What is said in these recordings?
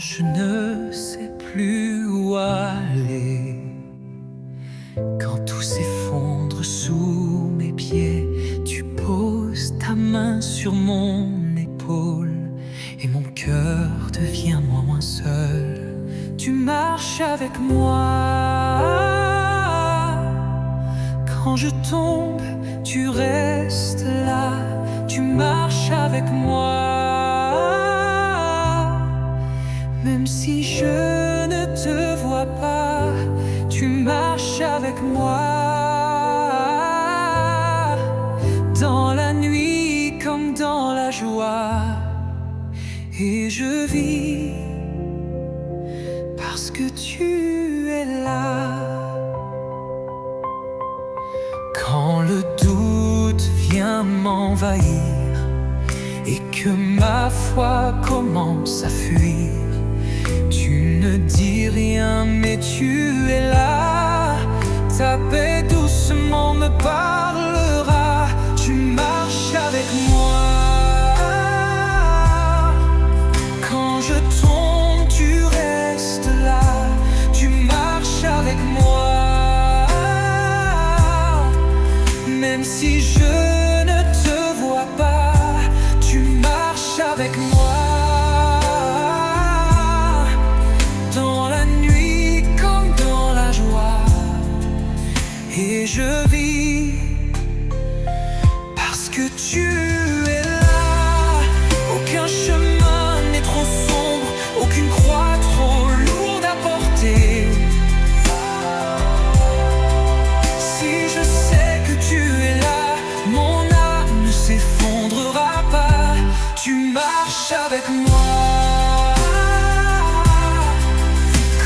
je ne sais plus où aller. Quand tout s'effondre sous mes pieds, tu poses ta main sur mon épaule et mon cœur devient moins seul. Tu marches avec moi. Quand je tombe, tu restes là. Tu marches avec moi. Même si je ne te vois pas, tu marches avec moi. Dans la nuit comme dans la joie. Et je vis parce que tu es là. Quand le doute vient m'envahir et que ma foi commence à fuir, tu ne dis rien mais tu es là. Ta paix doucement me parlera. Tu marches avec moi. Quand je tombe, tu restes là. Tu marches avec moi. Même si je ne te vois pas, tu marches avec moi. Dans la nuit comme dans la joie. Et je vis parce que tu es là. Aucun chemin n'est trop sombre, aucune croix trop lourde à porter. Si je sais que tu es là, mon âme ne s'effondrera pas. Tu marches avec moi.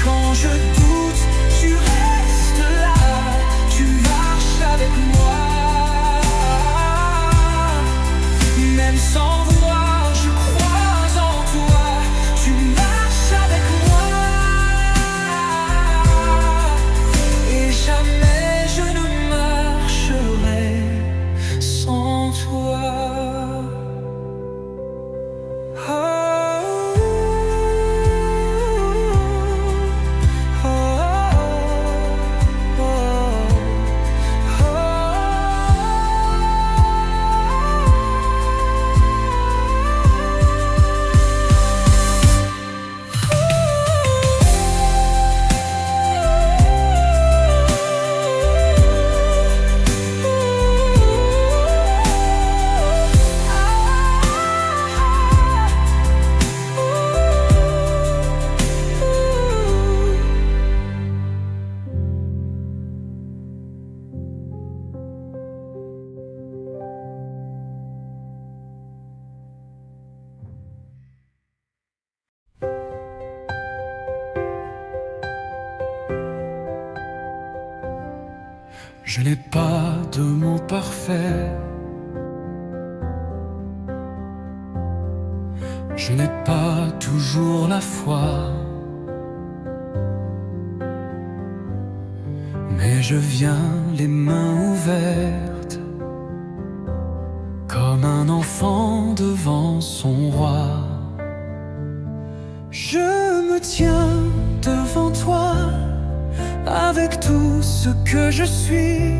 Quand je doute, tu restes là. Tu marches avec moi. Même sans voir, je crois en toi. Tu marches avec moi. Et jamais je ne marcherai sans toi. Je n'ai pas de mots parfaits. Je n'ai pas toujours la foi. Mais je viens les mains ouvertes, comme un enfant devant son roi. Je me tiens devant toi, avec tout ce que je suis,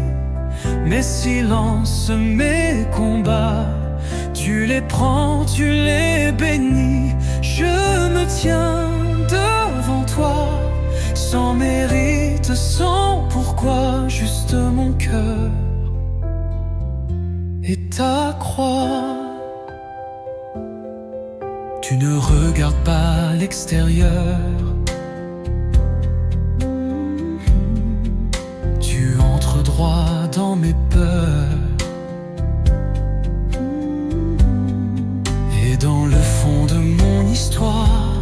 mes silences, mes combats, tu les prends, tu les bénis. Je me tiens devant toi, sans mérite, sans pourquoi, juste mon cœur et ta croix. Tu ne regardes pas l'extérieur, droit dans mes peurs. Et dans le fond de mon histoire,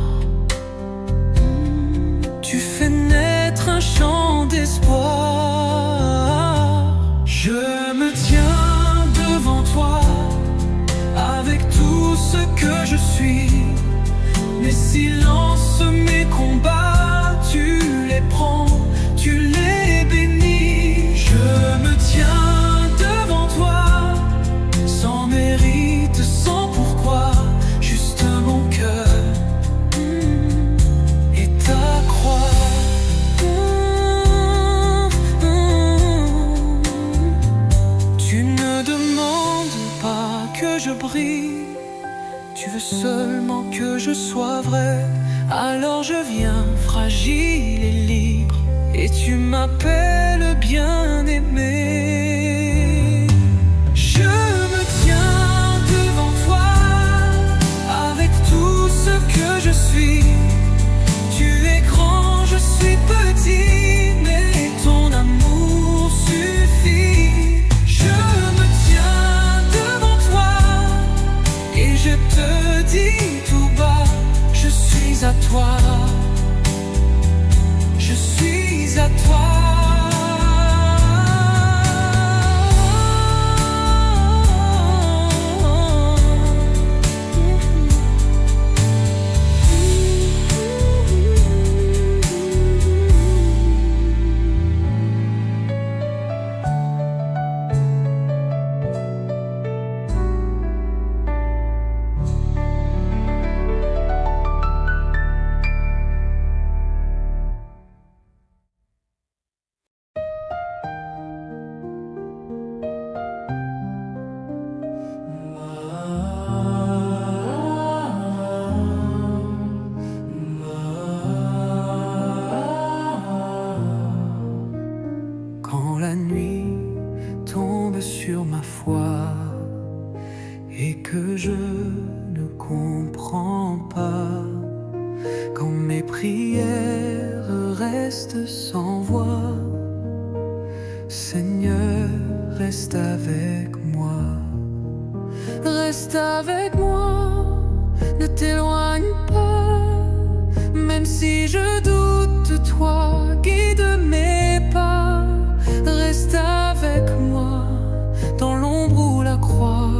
tu fais naître un chant d'espoir. Je me tiens devant toi, avec tout ce que je suis, mes silences, mes combats, tu les prends, tu les bénis. Je me tiens devant toi, sans mérite, sans pourquoi, juste mon cœur je sois vrai. Alors je viens fragile et libre, et tu m'appelles bien-aimé. Je me tiens devant toi avec tout ce que je suis. Tu es grand, je suis petit, mais ton amour suffit. Je me tiens devant toi et je te dis tout bas, je suis à toi, je suis à toi. Quand la nuit tombe sur ma foi et que je ne comprends pas, quand mes prières restent sans voix, Seigneur, reste avec moi. Reste avec moi, ne t'éloigne pas, même si je doute, toi guide mes pas. Reste avec moi, dans l'ombre ou la croix.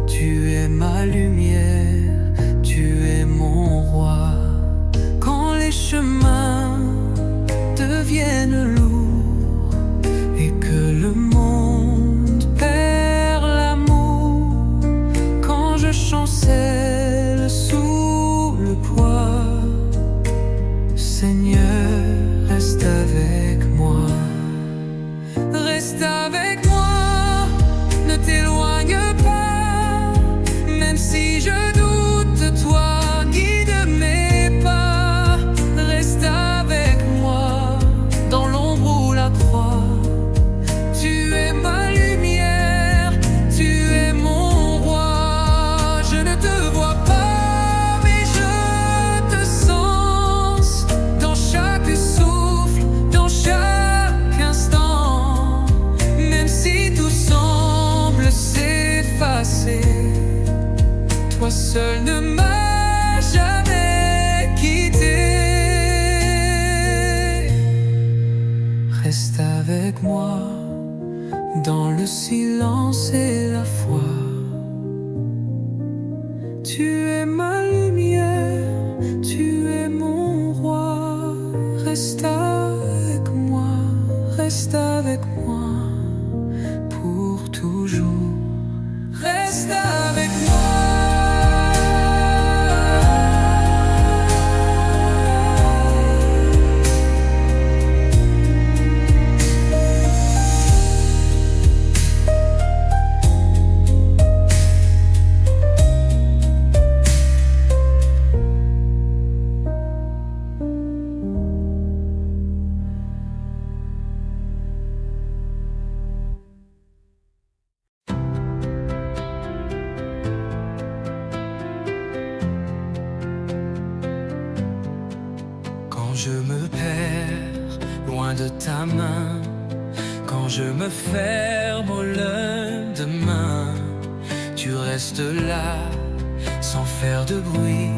Tu es ma lumière, tu es mon roi. Quand les chemins deviennent lourds et que le monde perd l'amour, quand je chancelle sous le poids, Seigneur, reste avec moi. Reste avec moi, ne t'éloigne pas, même si je doute, toi guide mes pas. Reste avec moi, dans l'ombre ou la croix. Tu es ma lumière, tu es mon roi. Je ne te vois pas, mais je te sens dans chaque souffle, dans chaque instant. Même si tout semble s'effacer, toi seul ne m'as jamais quitté. Reste avec moi, dans le silence et la foi. Tu es ma lumière, tu es mon roi. Reste avec moi, reste avec moi pour toujours. Reste avec moi. Quand je me perds loin de ta main, quand je me ferme au lendemain, tu restes là sans faire de bruit,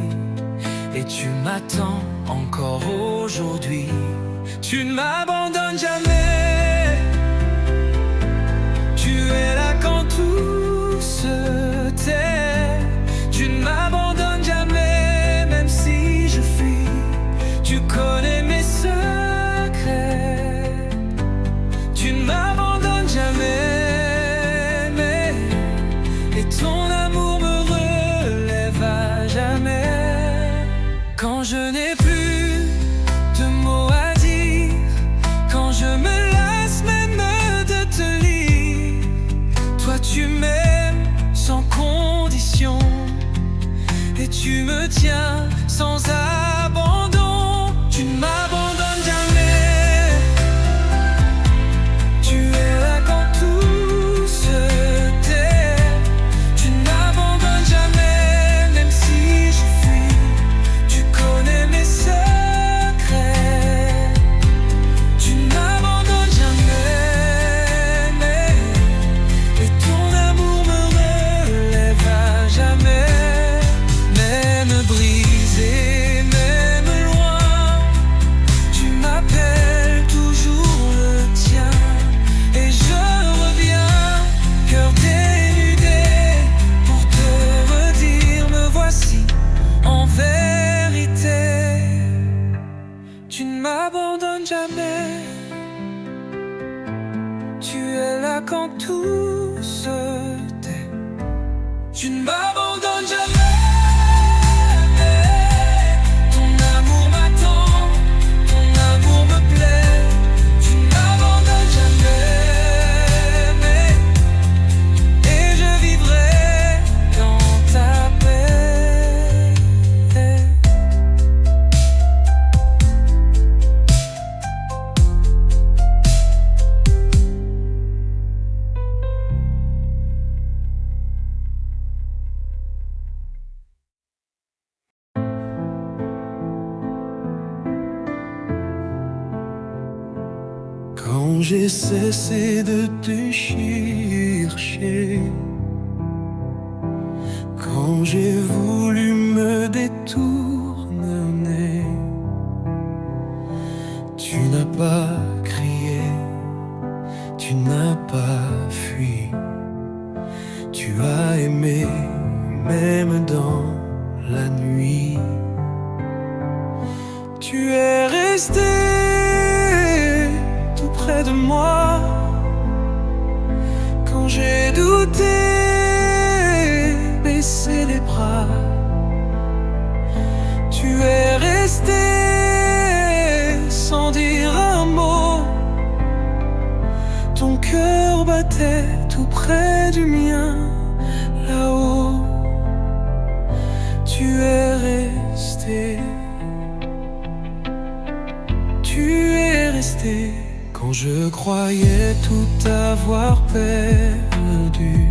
et tu m'attends encore aujourd'hui. Tu ne m'abandonnes jamais, tu es là quand tout se tait. Tu ne m'abandonnes jamais, même si je fuis. Tu connais mes secrets. Tu ne m'abandonnes jamais, mais et ton amour me relève à jamais. Quand je n'ai plus de mots à dire, quand je me lasse même de te lire, toi tu m'aimes sans condition, et tu tu me tiens sans abandon. Tu ne m'abandonnes jamais. Tu es là quand tout se tait. Tu ne m'abandonnes jamais, même si je fuis. Tu connais mes secrets. Tu ne m'abandonnes jamais, et ton amour me relève à jamais. Même brisé, même loin, tu m'appelles toujours le tien. Et je reviens, cœur dénudé, pour te redire, me voici en vérité. Tu ne m'abandonnes jamais. Tu es là quand tout se tait. Tu ne m'abandonnes jamais. Ton amour m'attend, ton amour me plaît. Tu ne m'abandonnes jamais, et je vivrai dans ta paix. Quand j'ai cessé de te chercher, quand j'ai voulu me détourner, tu n'as pas crié, tu n'as pas fui. Tu as aimé même dans la nuit. Tu es resté tout près de moi quand j'ai douté, baissé les bras. Tu es resté sans dire un mot. Ton cœur battait tout près du mien, là-haut. Tu es resté. Tu es resté. Quand je croyais tout avoir perdu,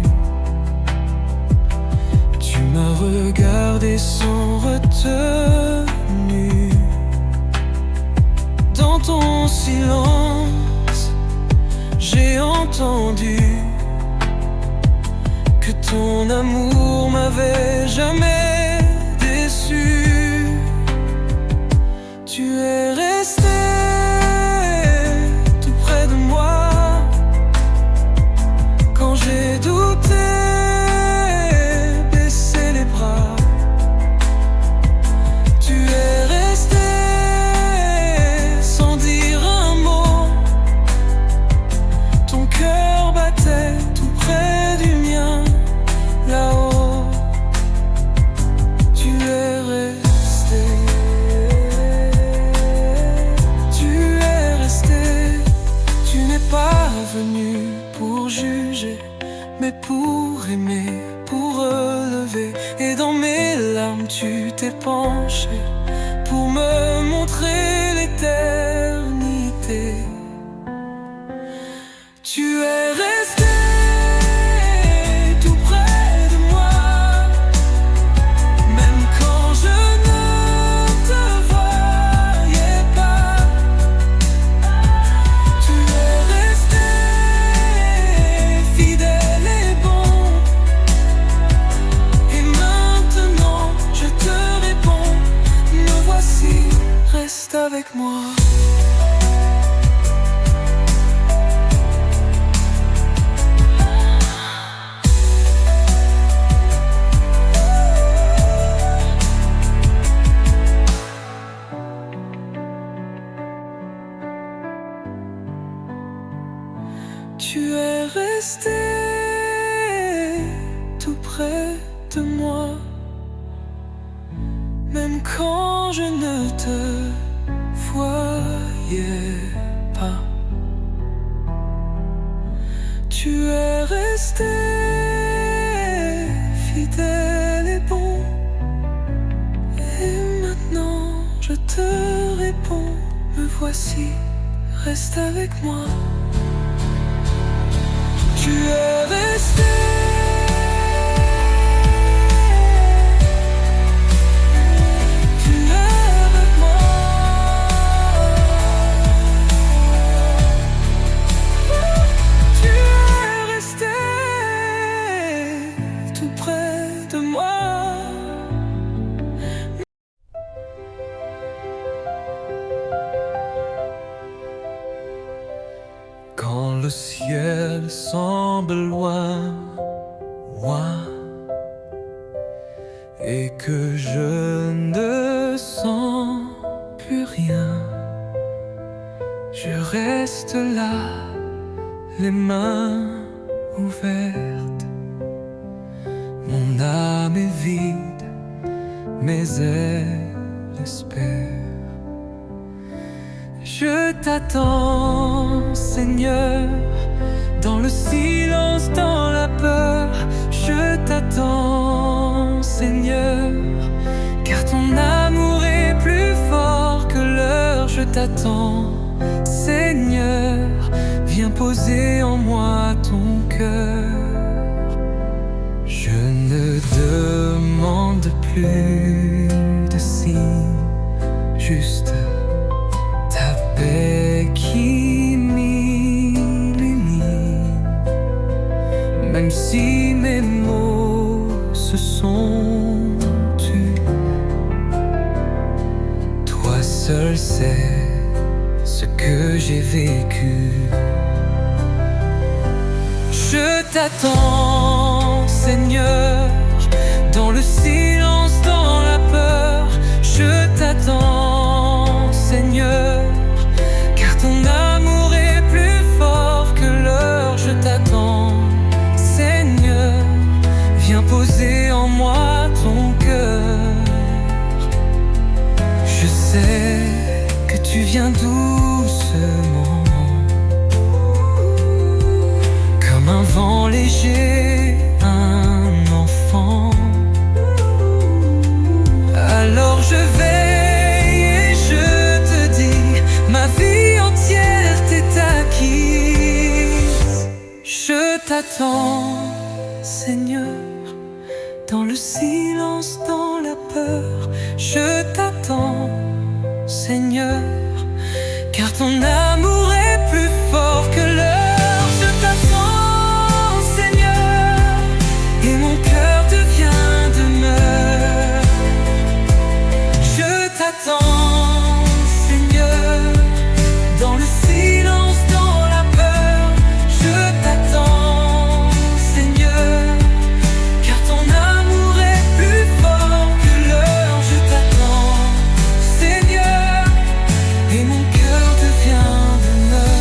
tu m'as regardé sans retenue. Dans ton silence, j'ai entendu que ton amour m'avait jamais déçu. Tu es resté tout près de moi quand j'ai douté, baissé les bras. Tu es resté sans dire un mot. Ton cœur battait tout près du mien, là-haut. Tu es resté. Tu es resté. Tu n'es pas venu pour juger, mais pour aimer, pour relever. Et dans mes larmes tu t'es penché pour me montrer l'éternité. Tu es resté tout près de moi, même quand je ne te voyais pas. Tu es resté fidèle et bon. Et maintenant je te réponds, me voici, reste avec moi. Tu es resté tout près de moi, même quand je ne te voyais pas. Tu es resté fidèle et bon. je te réponds, me voici, reste avec moi. Tu es resté. Quand le ciel semble loin, loin, et que je ne sens plus rien, je reste là, les mains ouvertes. Mon âme est vide, mes ailes espèrent. Je t'attends, Seigneur, dans le silence, dans la peur. Je t'attends, Seigneur, car ton amour est plus fort que l'heure. Je t'attends, Seigneur, viens poser en moi ton cœur. Je ne demande plus de signes, juste qui m'illumine. Même si mes mots se sont tus, toi seul sais ce que j'ai vécu. Je t'attends, Seigneur, dans le silence, dans la peur. Je t'attends, Seigneur, ton amour est plus fort que l'heure. Je t'attends, Seigneur, viens poser en moi ton cœur. Je sais que tu viens doucement, comme un vent léger, un enfant. Alors je veille et je te dis, ma vie entière t'est acquise. Je t'attends, Seigneur, dans le silence, dans la peur. Je t'attends, Seigneur, car ton amour est plus fort que l'heure. Je t'attends, Seigneur, et mon cœur devient demeure. Je t'attends, Seigneur, dans le silence, dans la peur. Je t'attends, Seigneur, car ton amour est plus fort que l'heure. Je t'attends, Seigneur, et mon cœur devient demeure.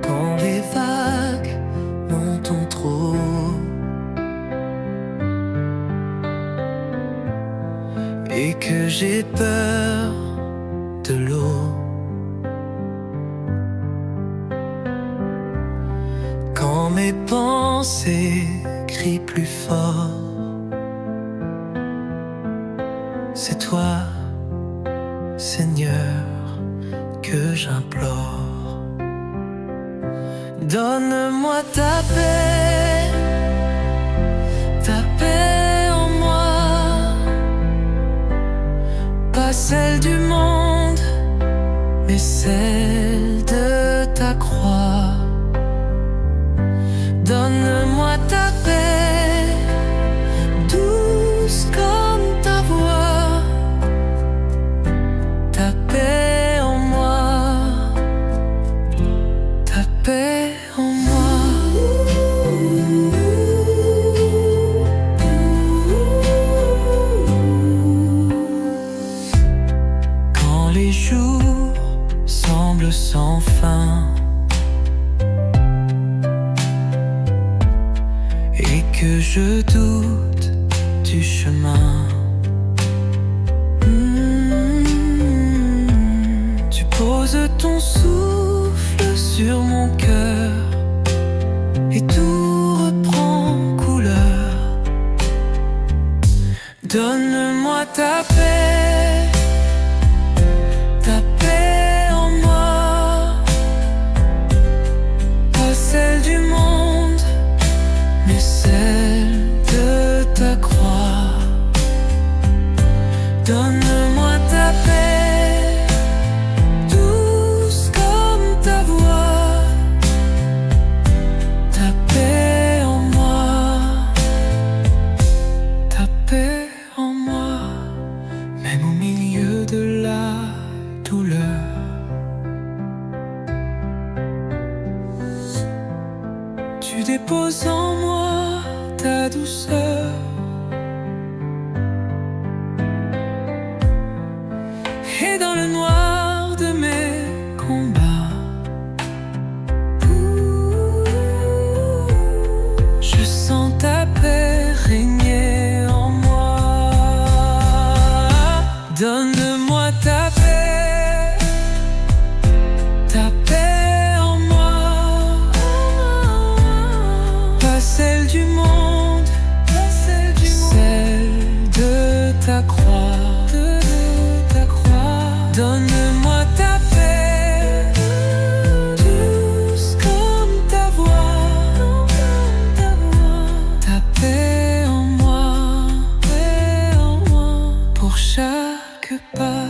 Quand les vagues montent en trop et que j'ai peur de l'eau, quand mes pensées crient plus fort, c'est toi, Seigneur, que j'implore. Donne-moi ta paix en moi, pas celle du monde, mais celle de ta croix. Donne-moi ta paix, douce comme ta voix, ta paix en moi. jours semblent sans fin et que je doute du chemin. Tu poses ton souffle sur mon cœur et tout reprend couleur. Donne-moi ta paix en moi, pas celle du monde, mais celle de ta croix. Donne-moi ta paix, douce comme ta voix, ta paix en moi, ta paix en moi, même au milieu de la douleur. Tu déposes en moi ta douceur. Et dans le noir de mes combats, je sens ta paix régner en moi. Donne-moi ta paix en moi, pas celle du monde, celle de ta croix. Donne-moi ta paix, douce comme ta voix, ta paix en moi, pour chaque pas.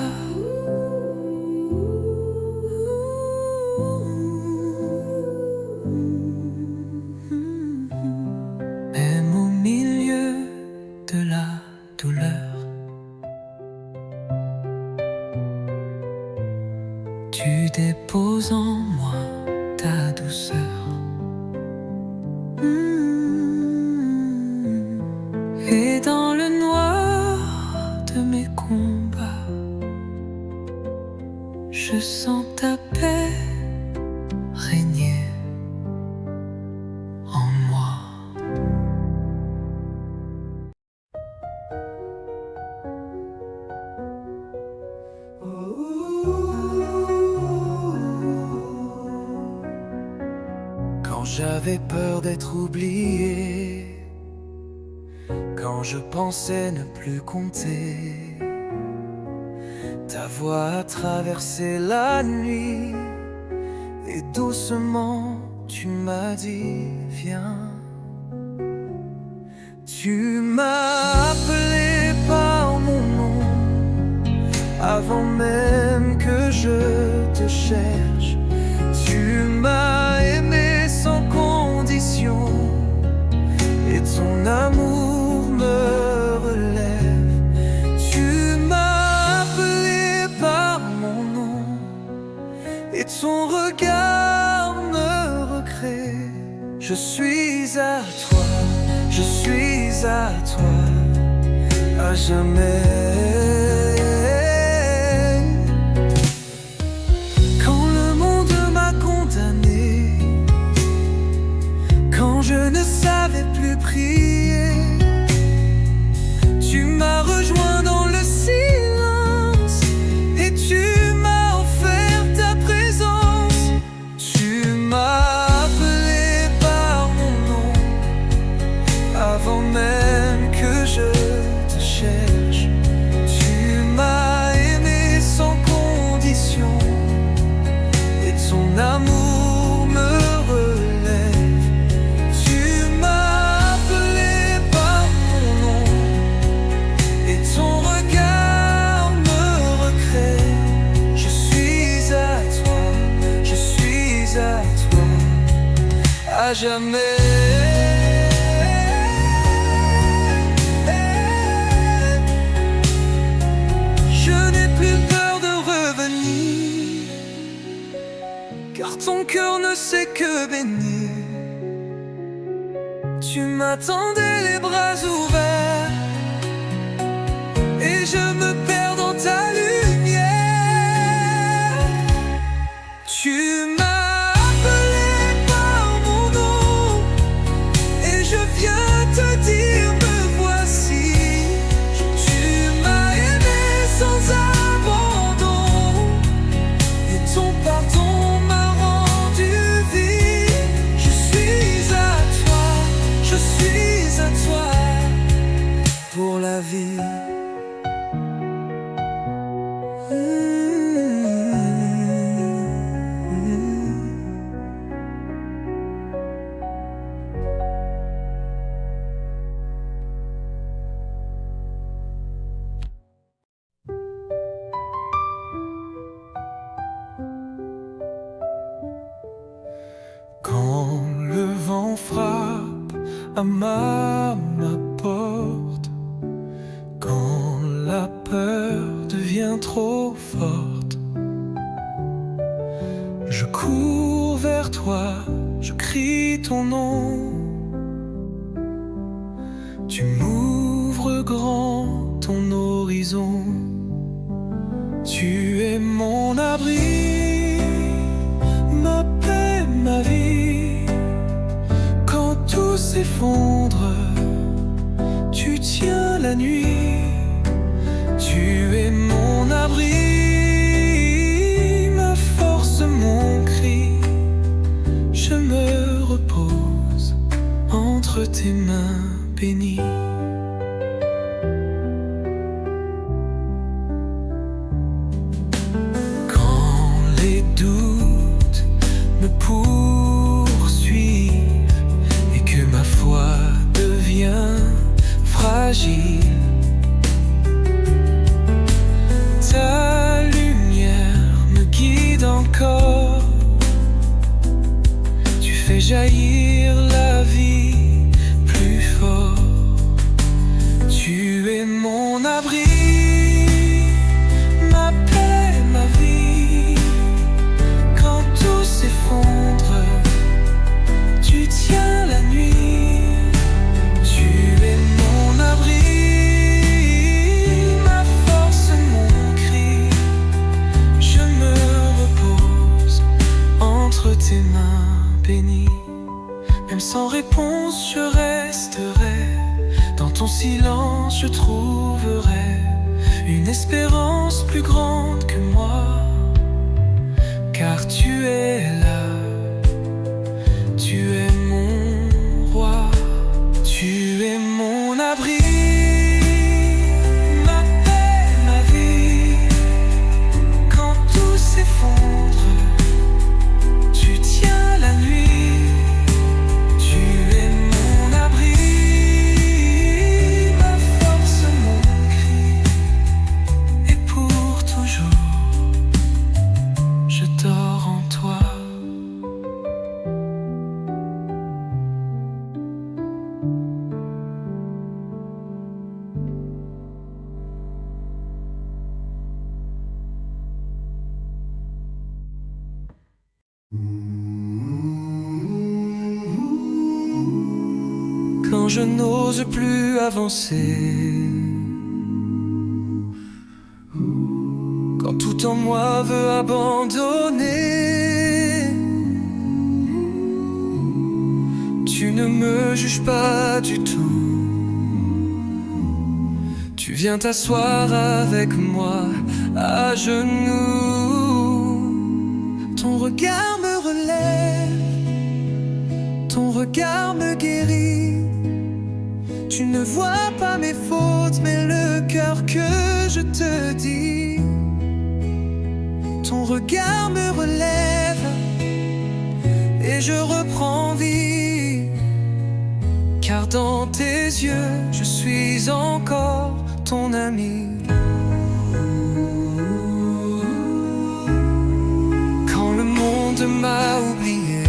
Même au milieu de la douleur, tu déposes en moi ta douceur. Et dans le noir de mes combats, je sens ta paix régner en moi. Quand j'avais peur d'être oublié, quand je pensais ne plus compter, ta voix a traversé la nuit et doucement tu m'as dit viens. Tu m'as appelé par mon nom avant même que je te cherche. Tu m'as aimé sans condition et ton amour me relève. Tu m'as appelé par mon nom et ton regard me recrée. Je suis à toi, je suis à toi, à jamais. Je ne savais plus prier, tu m'as rejoint dans le silence et tu m'as offert ta présence. Tu m'as appelé par mon nom avant même que je te cherche. Tu m'as aimé sans condition et ton amour me à jamais. Je n'ai plus peur de revenir, car ton cœur ne sait que bénir. Tu m'attendais les bras ouverts et je me perds dans ta lumière. on frappe à ma porte, quand la peur devient trop forte. Je cours vers toi, je crie ton nom. Tu m'ouvres grand ton horizon. Tu es mon abri, ma paix, ma vie. Quand tout s'effondre, tu tiens la nuit. Tu es mon abri, ma force, mon cri. Je me repose entre tes mains bénies. Quand les doutes me poursuivent et que ma foi devient fragile, ta lumière me guide encore. Tu fais jaillir la vie plus fort. Tu es mon abri, ma paix, ma vie. Quand tout s'effondre, tu tiens la nuit. Tu es mon abri, ma force, mon cri. Je me repose entre tes mains bénies. Même sans réponse, je resterai. Dans ton silence, je trouverai une espérance plus grande que moi. Car tu es là, tu es mon roi. Tu es mon abri, ma paix, ma vie. Quand tout s'effondre, tu tiens la nuit. Tu es mon abri, ma force, mon cri. Et pour toujours, je dors en toi. Quand je n'ose plus avancer, quand tout en moi veut abandonner, tu ne me juges pas du tout. Tu viens t'asseoir avec moi à genoux. Ton regard me relève, ton regard me guérit. Tu ne vois pas mes fautes, mais le cœur que je te dis. Ton regard me relève et je reprends vie. Car dans tes yeux, je suis encore ton ami. Quand le monde m'a oublié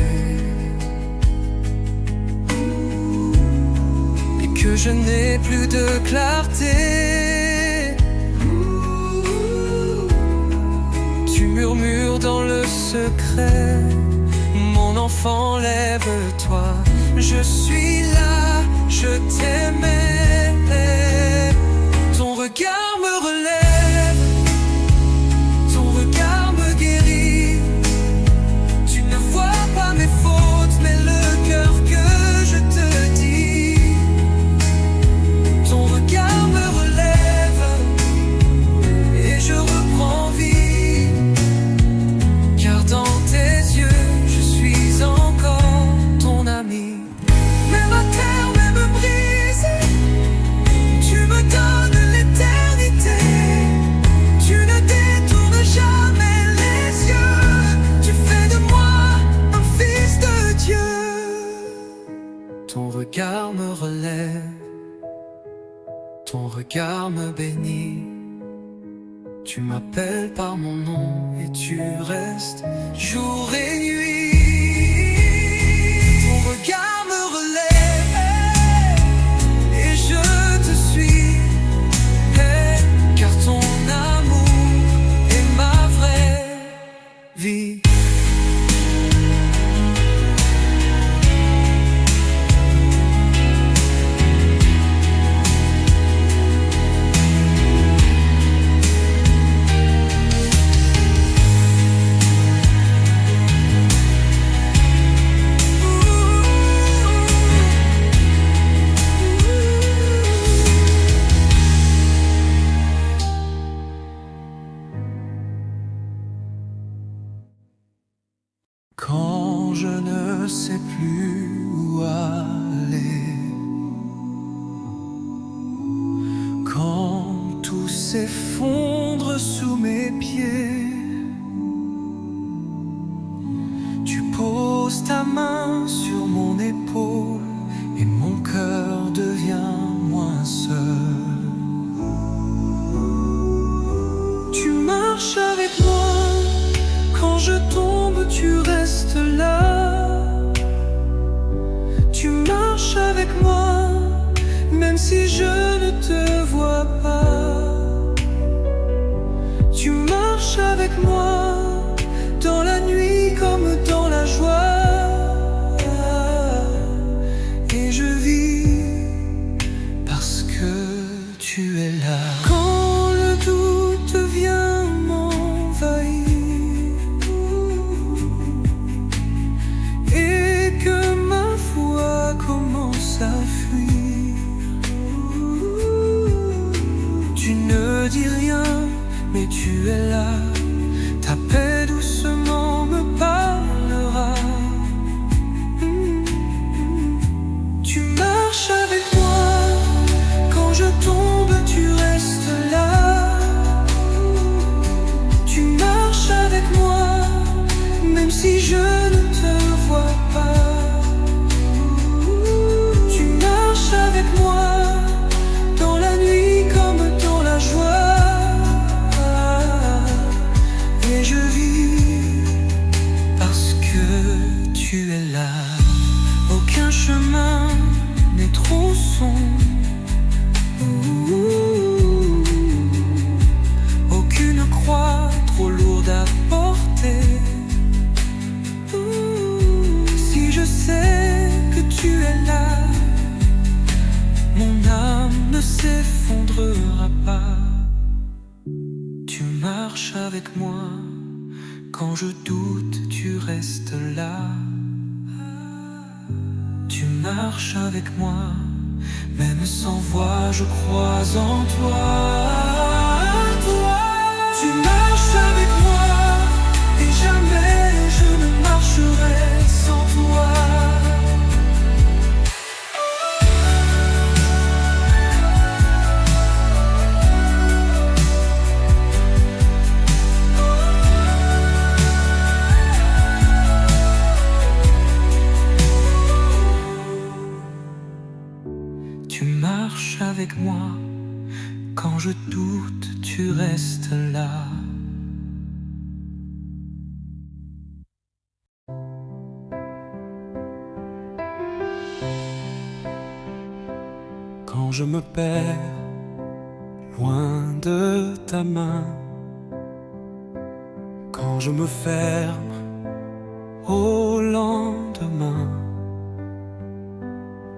et que je n'ai plus de clarté, tu murmures dans le secret: mon enfant, lève-toi. Je suis là, je t'aimais. Ton regard me relève, ton regard me guérit. Tu ne vois pas mes fautes, mais le cœur que je te dis. Ton regard me relève et je reprends vie. Car dans tes yeux, je suis encore ton ami. Même à terre, même brisé, tu me donnes l'éternité. Tu ne détournes jamais les yeux. Tu fais de moi un fils de Dieu. Ton regard me relève, ton regard me bénit. Tu m'appelles par mon nom et tu restes jour et nuit. Ton regard me je ne sais plus où aller. Quand tout s'effondre sous mes pieds, tu poses ta main sur mon épaule et mon cœur devient moins seul. Tu marches avec moi, quand je tombe tu restes là. Tu marches avec moi, même si je ne te vois pas. Tu marches avec moi, dans la nuit comme dans la joie. Et je vis parce que tu es là. Quand le doute vient m'envahir et que ma foi commence à fuir, tu ne dis rien, mais tu es là. Ta paix doucement me parlera. Tu marches avec moi, quand je tombe tu restes là. Tu marches avec moi, même si je ne te vois pas. Tu marches avec moi, dans la nuit comme dans la joie. Et je vis parce que tu es là. Aucun chemin n'est trop sombre, aucune croix trop lourde à porter. Si je sais que tu es là, mon âme ne s'effondrera pas. Tu marches avec moi, quand je doute tu restes là. Tu marches avec moi, même sans voix je crois en toi. Tu marches avec moi, et jamais je ne marcherai sans toi. Tu marches avec moi, quand je doute, tu restes là. Quand je me perds, loin de ta main, quand je me ferme au lendemain,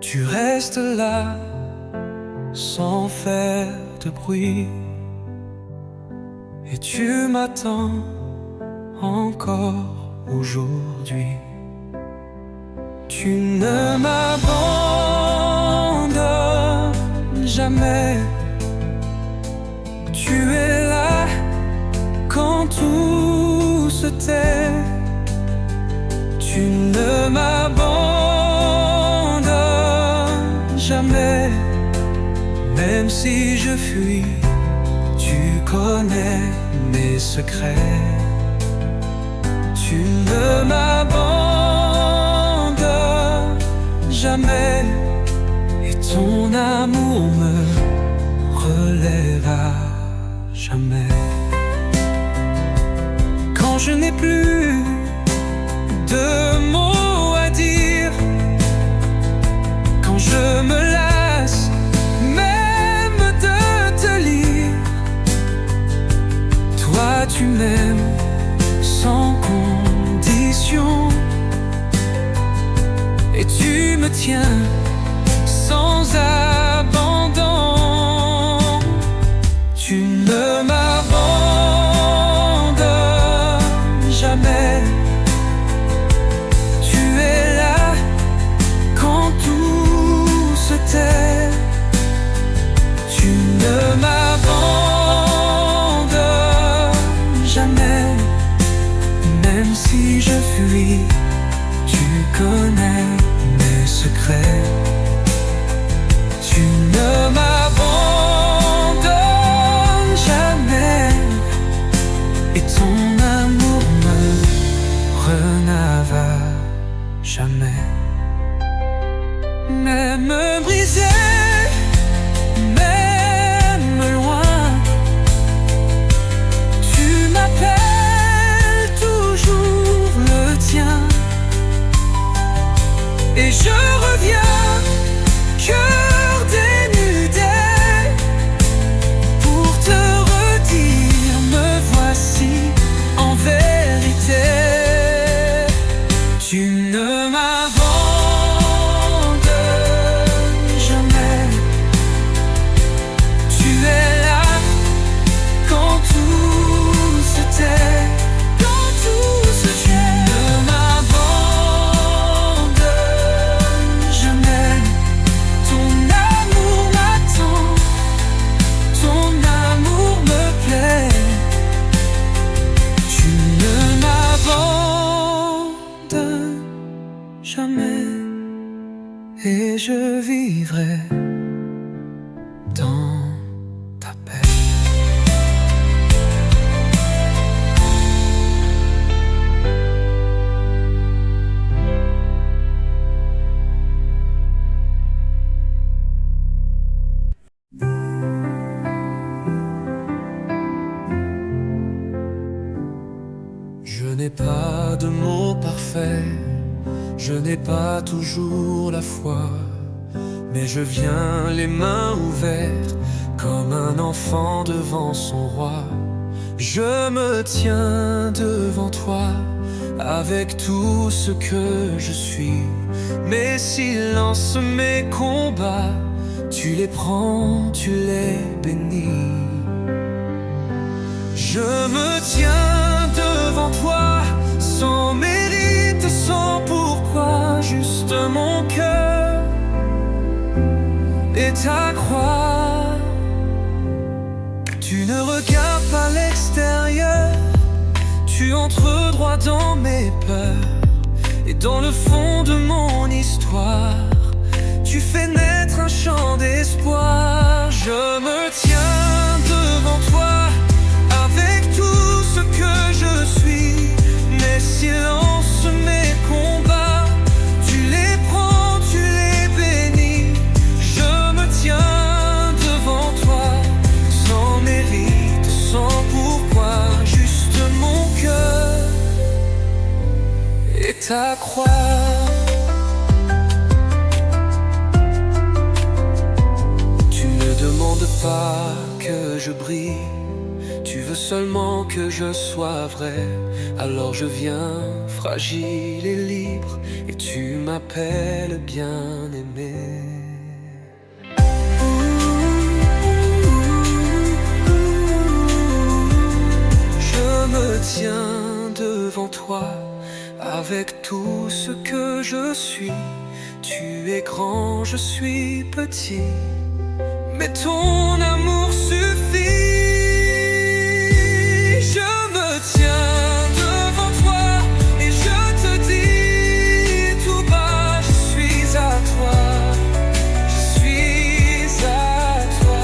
tu restes là, sans faire de bruit, et tu m'attends encore aujourd'hui. Tu ne m'abandonnes jamais. Tu es là quand tout se tait. Tu ne m'abandonnes jamais. Même si je fuis, tu connais mes secrets. Tu ne m'abandonnes jamais, et ton amour me relève à jamais. Quand je n'ai plus de mots à dire, quand je me lasse même de te lire, toi tu m'aimes sans condition, et tu me tiens sans abandon. Tu ne m'abandonnes jamais. Tu es là quand tout se tait. Tu ne m'abandonnes jamais. Même si je fuis, Tu connais mes secrets. Tu ne m'abandonnes jamais, et ton amour me renava jamais. Même brisé, même loin, tu m'appelles toujours le tien. Et je reviens, cœur dénudé, pour te redire, me voici en vérité. Tu ne m'abandonnes jamais. Tu es là quand tout se tait, quand tout se tait. Tu ne m'abandonnes jamais. Ton amour m'attend, ton amour me plaît. Tu ne m'abandonnes jamais, et je vivrai dans ta paix. Je n'ai pas de mots parfaits, je n'ai pas toujours la foi, mais je viens les mains ouvertes, comme un enfant devant son roi. Je me tiens devant toi, avec tout ce que je suis. Mes silences, mes combats, tu les prends, tu les bénis. Je me tiens devant toi, sans mérite, sans pourquoi, juste mon cœur et ta croix. Tu ne regardes pas l'extérieur, tu entres droit dans mes peurs, et dans le fond de mon histoire, tu fais naître un chant d'espoir. Je me tiens devant toi, avec tout ce que je suis. Mes silences, mes combats, tu les prends, tu les bénis. Je me tiens devant toi, sans mérite, sans pourquoi, juste mon cœur et ta croix. Tu ne demandes pas que je brille, tu veux seulement que je sois vrai. Alors je viens fragile et libre, et tu m'appelles bien-aimé. Je me tiens devant toi, avec tout ce que je suis. Tu es grand, je suis petit, mais ton amour suffit. Je me tiens devant toi, et je te dis tout bas, je suis à toi, je suis à toi.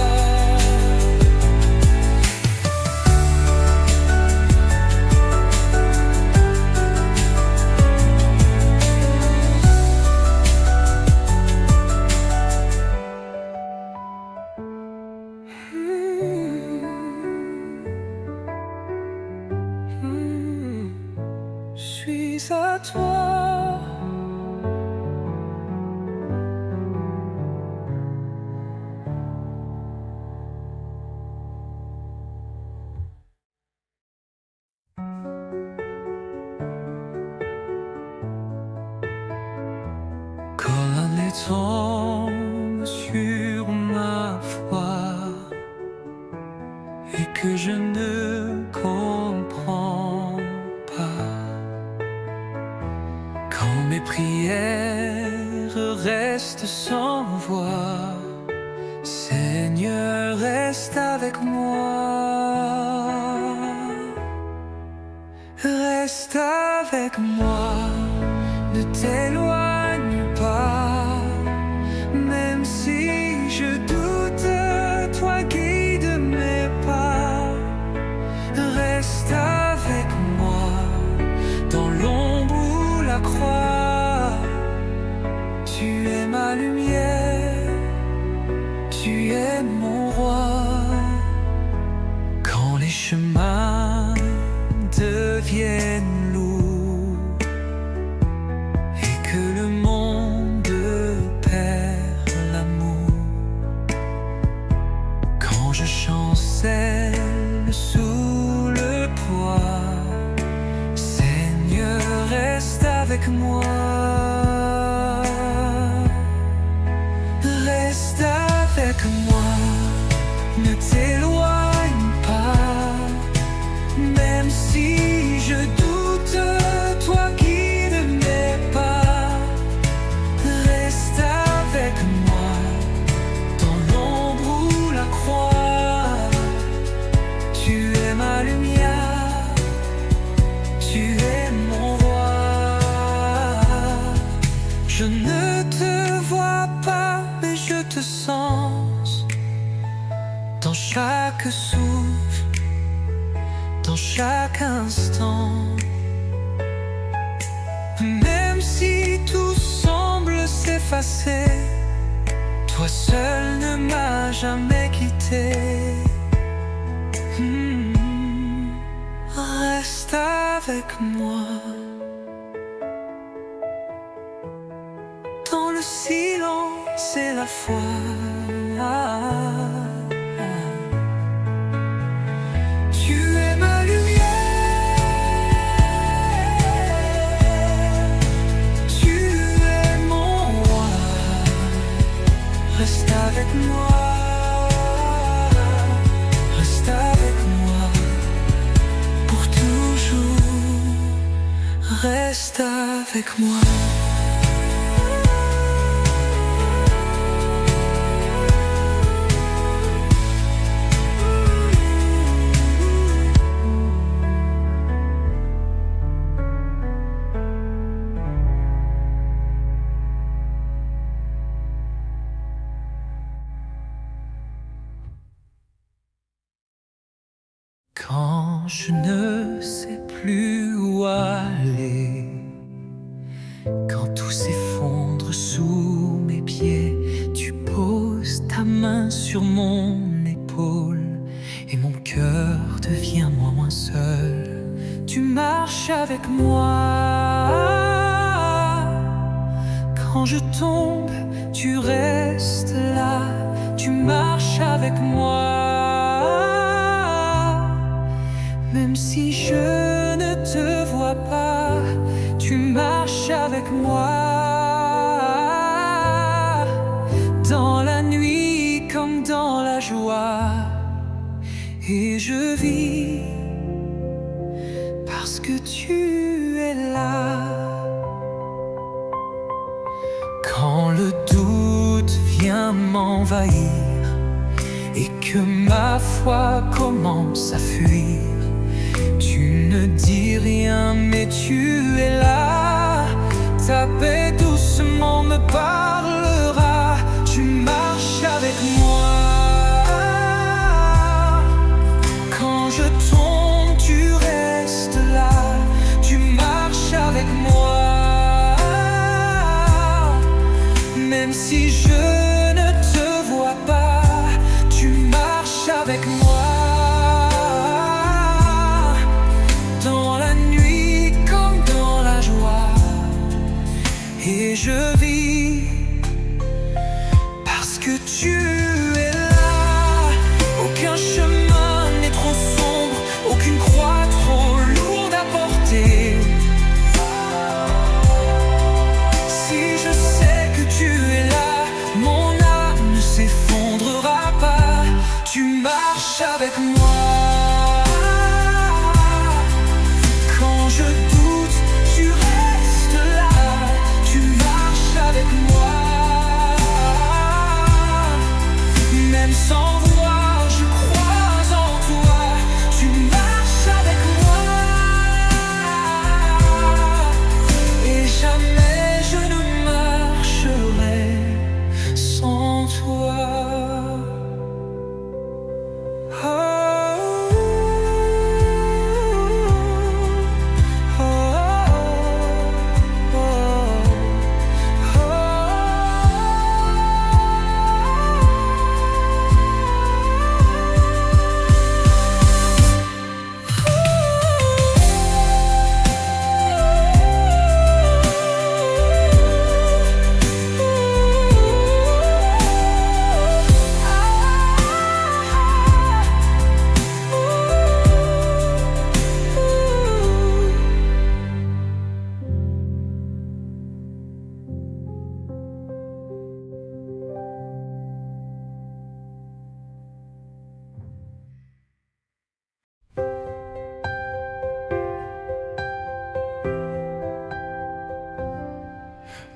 Je suis à toi. Quand la nuit tombe sur ma foi, et que je ne comprends pas, quand mes prières restent sans voix, Seigneur, reste avec moi. Reste avec moi, ne t'éloigne pas. Même si je doute, toi guide mes pas. Reste avec moi dans l'ombre ou la croix. Tu es ma lumière, tu es mon roi. Quand les chemins deviennent lourds et que le monde perd l'amour, quand je chancelle sous le poids, Seigneur, reste avec moi. Reste avec moi, ne t'éloigne pas. Même si je doute, toi guide mes pas. Reste avec moi dans l'ombre ou la croix. Tu es ma lumière, tu es mon roi. Je ne te vois pas, mais je te sens dans chaque souffle, dans chaque instant. Même si tout semble s'effacer, toi seul ne m'as jamais quitté. Reste avec moi dans le silence et la foi. Tu es ma lumière, tu es mon roi. Reste avec moi, reste avec moi pour toujours. Reste avec moi. Quand je ne sais plus où aller, quand tout s'effondre sous mes pieds, tu poses ta main sur mon épaule et mon cœur devient moins seul. Tu marches avec moi. Quand je tombe, tu restes là. Tu marches avec moi. Même si je ne te vois pas, tu marches avec moi. Dans la nuit comme dans la joie. Et je vis parce que tu es là. Quand le doute vient m'envahir et que ma foi commence à fuir, tu ne dis rien mais tu es là. Ta paix doucement me parlera. Tu marches avec moi. Quand je tombe, tu restes là. Tu marches avec moi. Même si je ne te vois pas, tu marches avec moi. Et je vis parce que tu es là. Aucun chemin n'est trop sombre, aucune croix trop lourde à porter. Si je sais que tu es là, mon âme ne s'effondrera pas. Tu marches avec moi. Quand je doute, tu restes là. Tu marches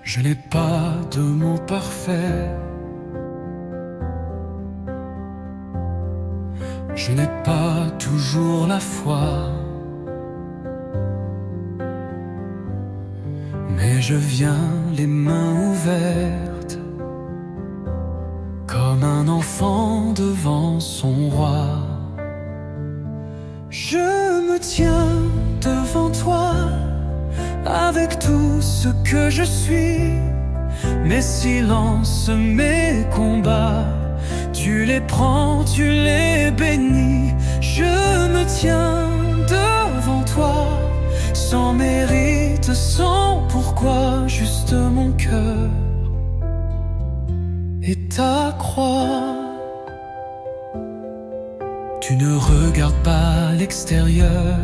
Je n'ai pas de mots parfaits, je n'ai pas toujours la foi, mais je viens les mains ouvertes, comme un enfant devant son roi. Je me tiens devant toi, avec tout ce que je suis, mes silences, mes combats, tu les prends, tu les bénis. Je me tiens devant toi, sans mérite, sans pourquoi, juste mon cœur et ta croix. Tu ne regardes pas l'extérieur,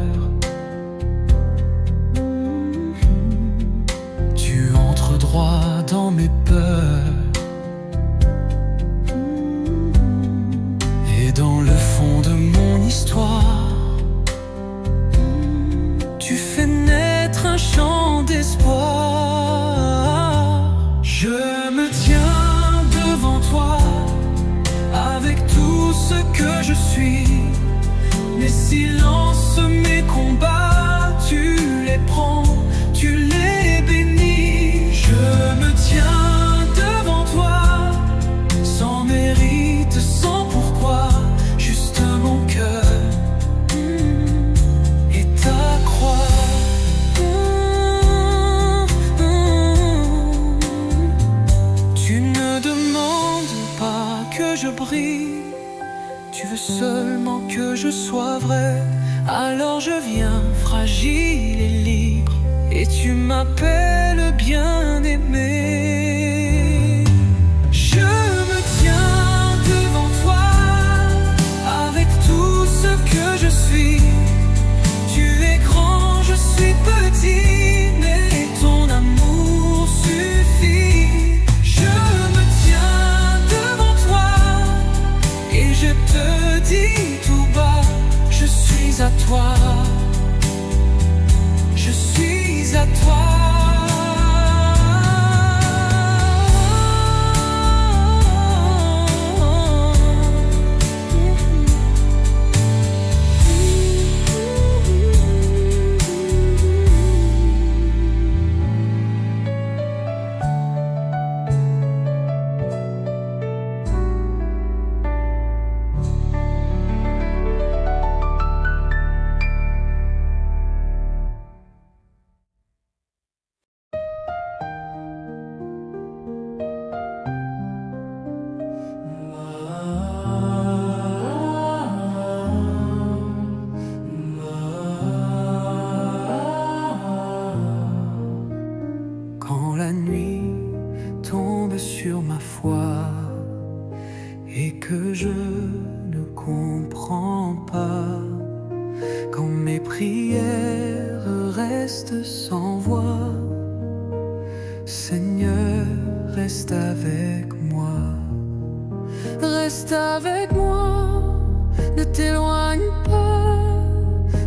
tu entres droit dans mes peurs, et dans le fond de mon histoire, tu fais naître un chant d'espoir. Je me tiens devant toi, avec tout ce que je suis, mes silences, mes combats, tu les prends, tu les bénis. Je me tiens devant toi, sans mérite, sans pourquoi, juste mon cœur et ta croix. Tu ne demandes pas que je brille, tu veux seulement que je sois vrai. Alors je viens fragile et libre, et tu m'appelles bien-aimé. Je me tiens devant toi, avec tout ce que je suis. Tu es grand, je suis petit, mais ton amour suffit. Je me tiens devant toi, et je te dis tout bas, je suis à toi, je suis à toi. Quand la nuit tombe sur ma foi et que je ne comprends pas, quand mes prières restent sans voix, Seigneur, reste avec moi. Reste avec moi, ne t'éloigne pas,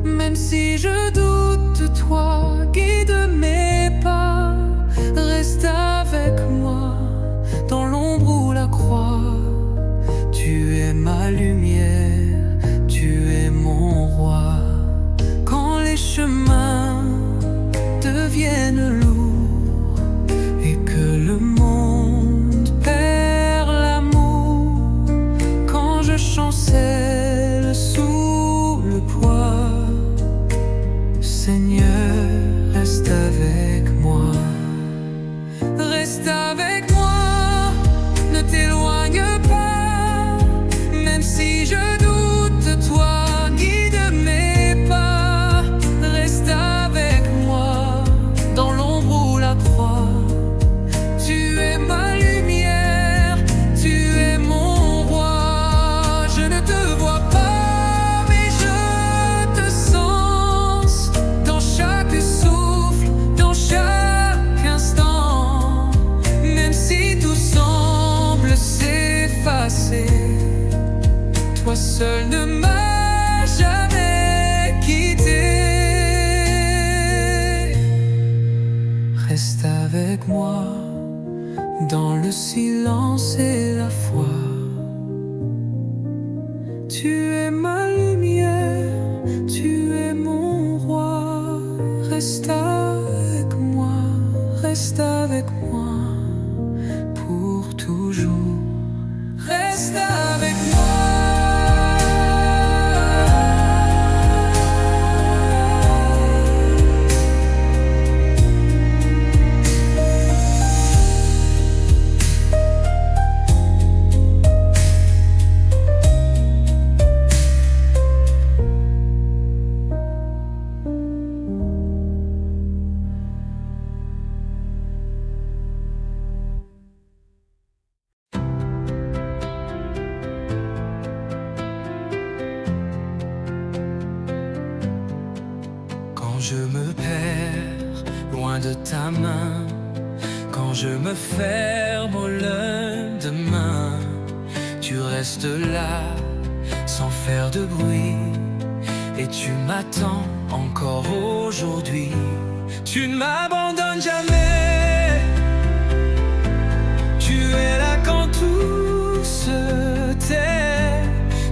même si je doute, toi guide mes pas. Reste avec moi, dans l'ombre ou la croix. Tu es ma lumière, tu es mon roi. Quand les chemins deviennent lourds et que le monde perd l'amour, quand je chancelle sous le poids, Seigneur, reste avec moi. Reste avec moi, ne t'éloigne pas, même si je doute, toi guide mes pas. Reste avec moi, dans l'ombre ou la croix. Tu es ma lumière, tu es mon roi. Je ne te vois pas, mais je te sens dans chaque souffle, dans chaque instant. Même si tout semble s'effacer, toi seul ne m'as jamais quitté. Reste avec avec moi dans le silence et la foi. Tu es ma lumière, tu es mon roi. Reste avec moi, reste avec moi pour toujours. Reste avec moi. Quand je me perds loin de ta main, quand je me ferme au lendemain, tu restes là sans faire de bruit, et tu m'attends encore aujourd'hui. Tu ne m'abandonnes jamais, tu es là quand tout se tait.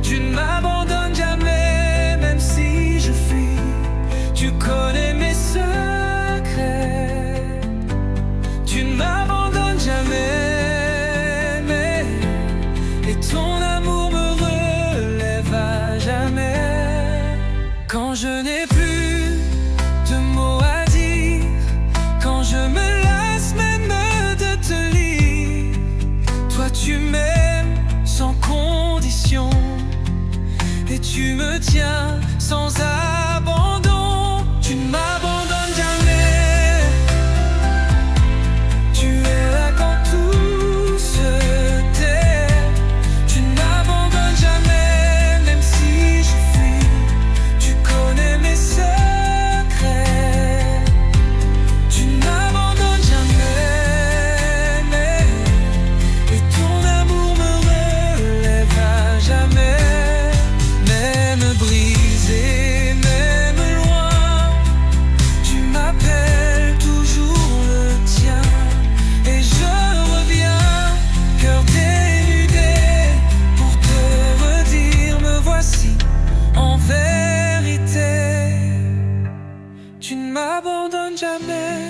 Tu ne m'abandonnes jamais, même si je fuis. Tu connais mes secrets. Tu ne m'abandonnes jamais, mais et ton amour me relève à jamais. Quand je n'ai plus de mots à dire, quand je me lasse même de te lire, toi tu m'aimes sans condition, et tu me tiens sans abandon. Tu ne m'abandonnes jamais, tu es là quand tout se tait. Tu ne m'abandonnes jamais, même si je fuis. Tu connais mes secrets. Tu ne m'abandonnes jamais, mais et ton amour me relève à jamais. Même brisé, même loin, tu m'appelles toujours le tien, et je reviens, cœur dénudé, pour te redire me voici en vérité. Tu ne m'abandonnes jamais,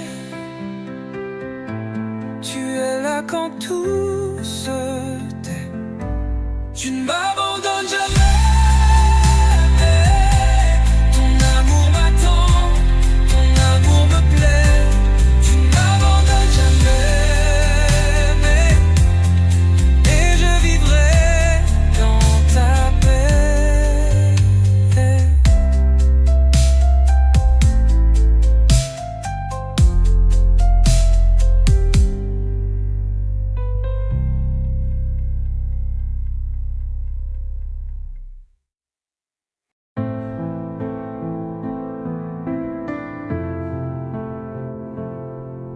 tu es là quand tout se tait. Tu ne m'abandonnes jamais. Ton amour m'attend, ton amour me plaît. Tu ne m'abandonnes jamais, et je vivrai dans ta paix.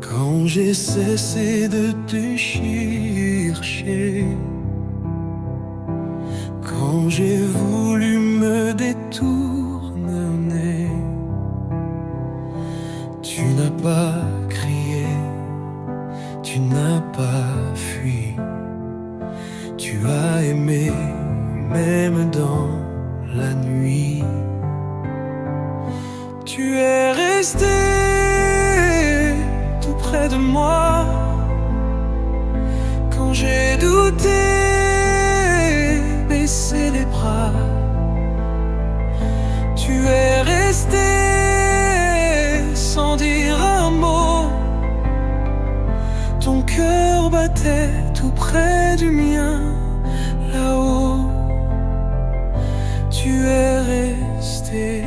Quand j'ai cessé de te chercher, quand j'ai voulu me détourner, tu n'as pas crié, tu n'as pas fui. Tu as aimé même dans la nuit. Tu es resté tout près de moi quand j'ai douté, baissé les bras. Tu es resté sans dire un mot. Ton cœur battait tout près du mien, là-haut. Tu es resté.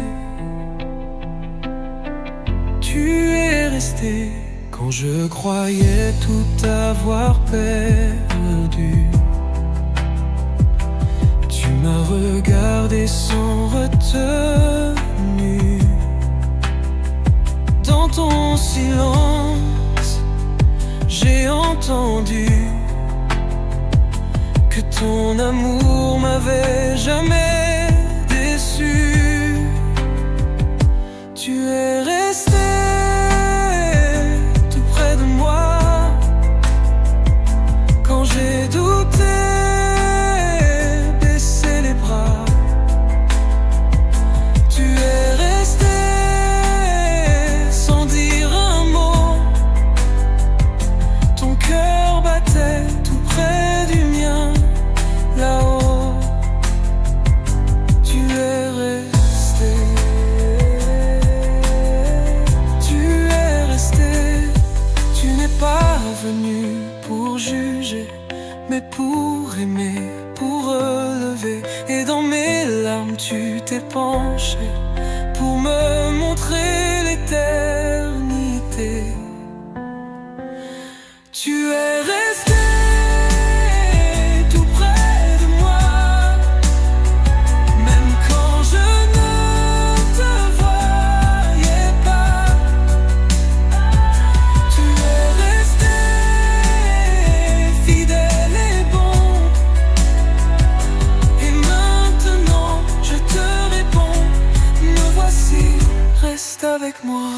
Tu es resté quand je croyais tout avoir perdu. Tu m'as regardé sans retenue. Dans ton silence, j'ai entendu que ton amour m'avait jamais déçu. Tu es resté tout près de moi venu pour juger, mais pour aimer, pour relever. Et dans mes larmes tu t'es penché pour me montrer l'éternité. Tu es resté tout près de moi, même quand je ne te voyais pas. Tu es resté fidèle et bon, et maintenant je te réponds, me voici, reste avec moi.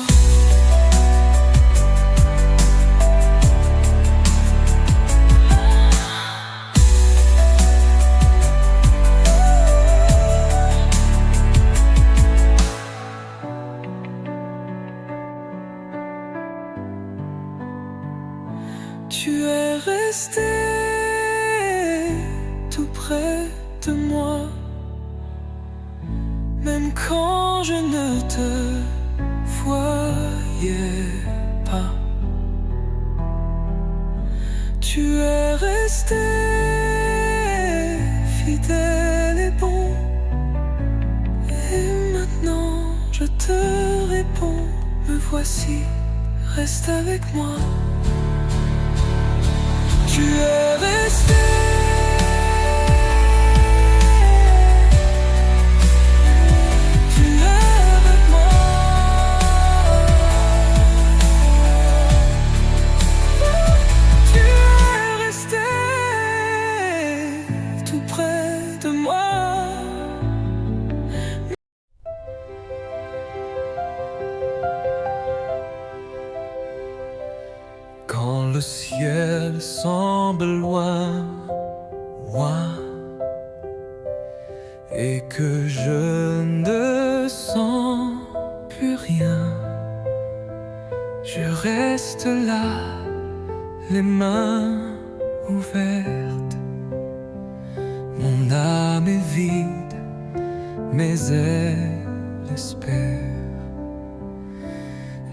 Tu es resté tout près de moi, même quand je ne te voyais pas. Tu es resté fidèle et bon, et maintenant je te réponds, me voici, reste avec moi. Tu es resté. Tu es avec moi. Tu es resté tout près de moi. Quand le ciel semble loin, loin, et que je ne sens plus rien, je reste là, les mains ouvertes. Mon âme est vide, mes ailes espèrent.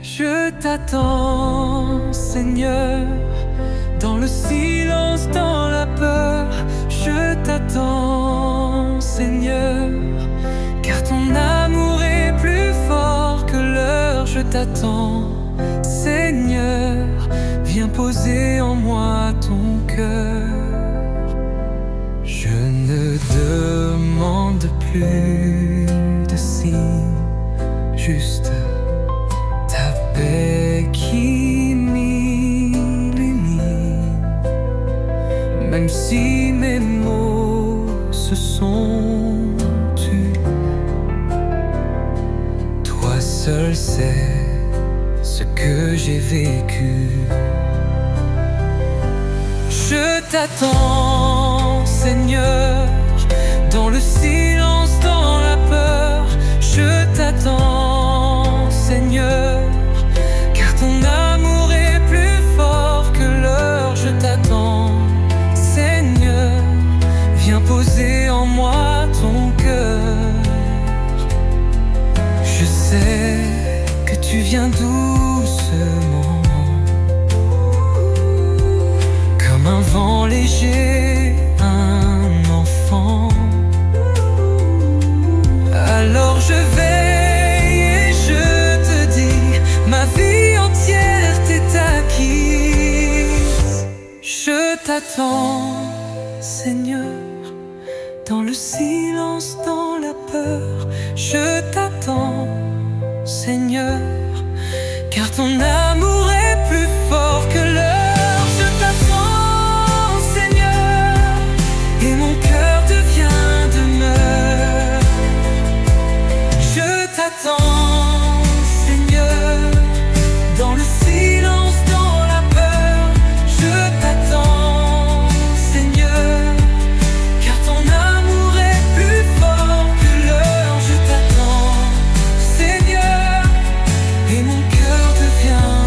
Je t'attends, Seigneur, dans le silence, dans la peur. Je t'attends, Seigneur, car ton amour est plus fort que l'heure. Je t'attends, Seigneur, viens poser en moi ton cœur. Je ne demande plus de signes, juste ta paix qui m'illumine. Même si mes mots se sont tus, toi seul sais ce que j'ai vécu. Je t'attends, Seigneur, dans le silence, dans la peur. Je t'attends, Seigneur, car ton amour est plus fort que l'heure. Je t'attends, Seigneur, viens poser en moi ton cœur. Je sais que tu viens doucement, comme un vent léger, un enfant. Alors je veille et je te dis, ma vie entière t'est acquise. Je t'attends, Seigneur, dans le silence, dans la peur. Je t'attends, Seigneur, car ton amour est plus fort que l'heure. Je t'attends, Seigneur, et mon cœur devient demeure. Je t'attends, Seigneur, dans le silence, dans la peur. Je t'attends, Seigneur, car ton amour est plus fort que l'heure. Je t'attends, Seigneur, et mon cœur devient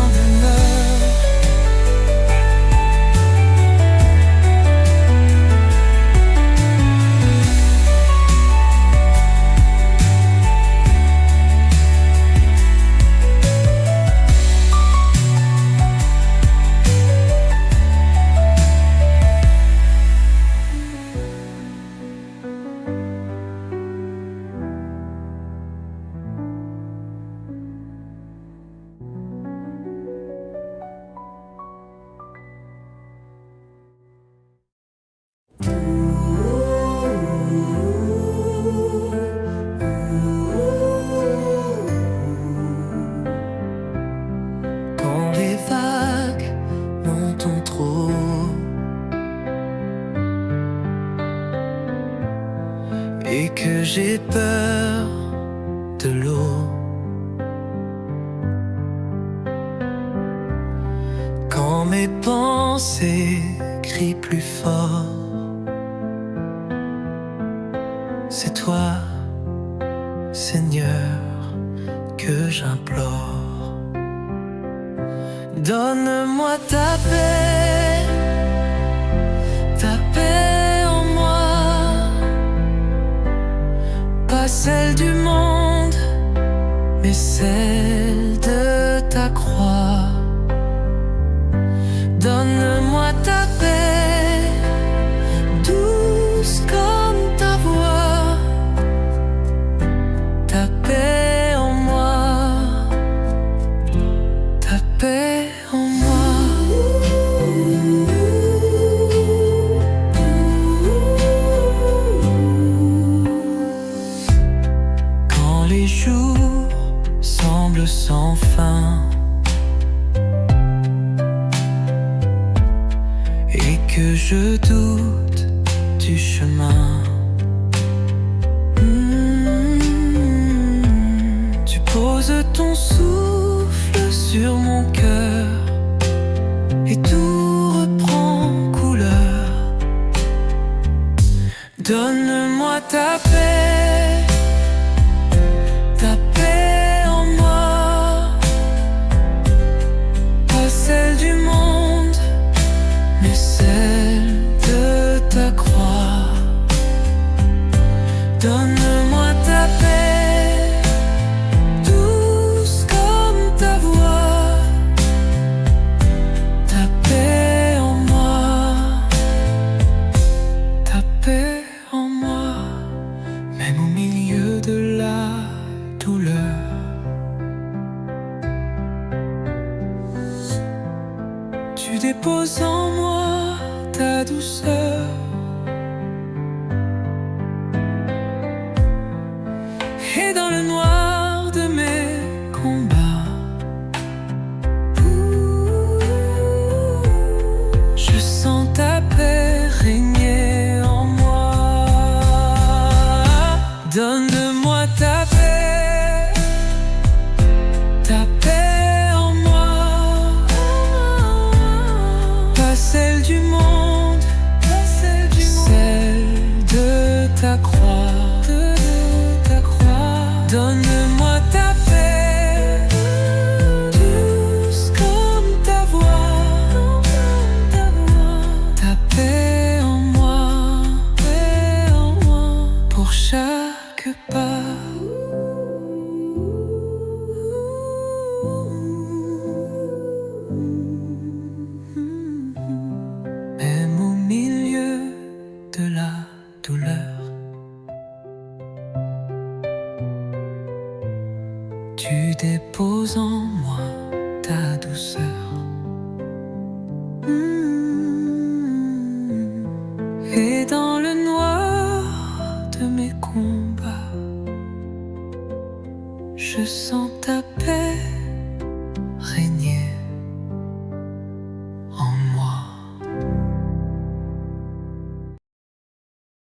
j'ai peur de l'eau. Quand mes pensées crient plus fort, c'est toi, Seigneur, que j'implore. Donne-moi ta paix en moi, pas celle du monde, mais celle de ta croix. Donne-moi ta paix, douce comme ta voix, ta paix en moi, ta paix en moi. Quand les jours semblent sans fin et que je doute du chemin, tu poses ton souffle sur mon cœur et tout reprend couleur. Donne-moi ta paix en moi, pas celle du monde, mais celle de ta croix. Donne-moi ta paix, douce comme ta voix, ta paix en moi, ta paix en moi, même au milieu de la douleur. Tu déposes en moi ta douceur, et dans le noir de mes combats, je sens ta paix régner en moi. Donne-moi ta paix en moi, pas celle du monde, celle de ta croix. Donne-moi ta paix, douce comme ta voix, ta paix en moi, pour chaque pas. Même au milieu de la douleur, tu déposes en moi ta douceur. Et dans le noir de mes combats, je sens ta paix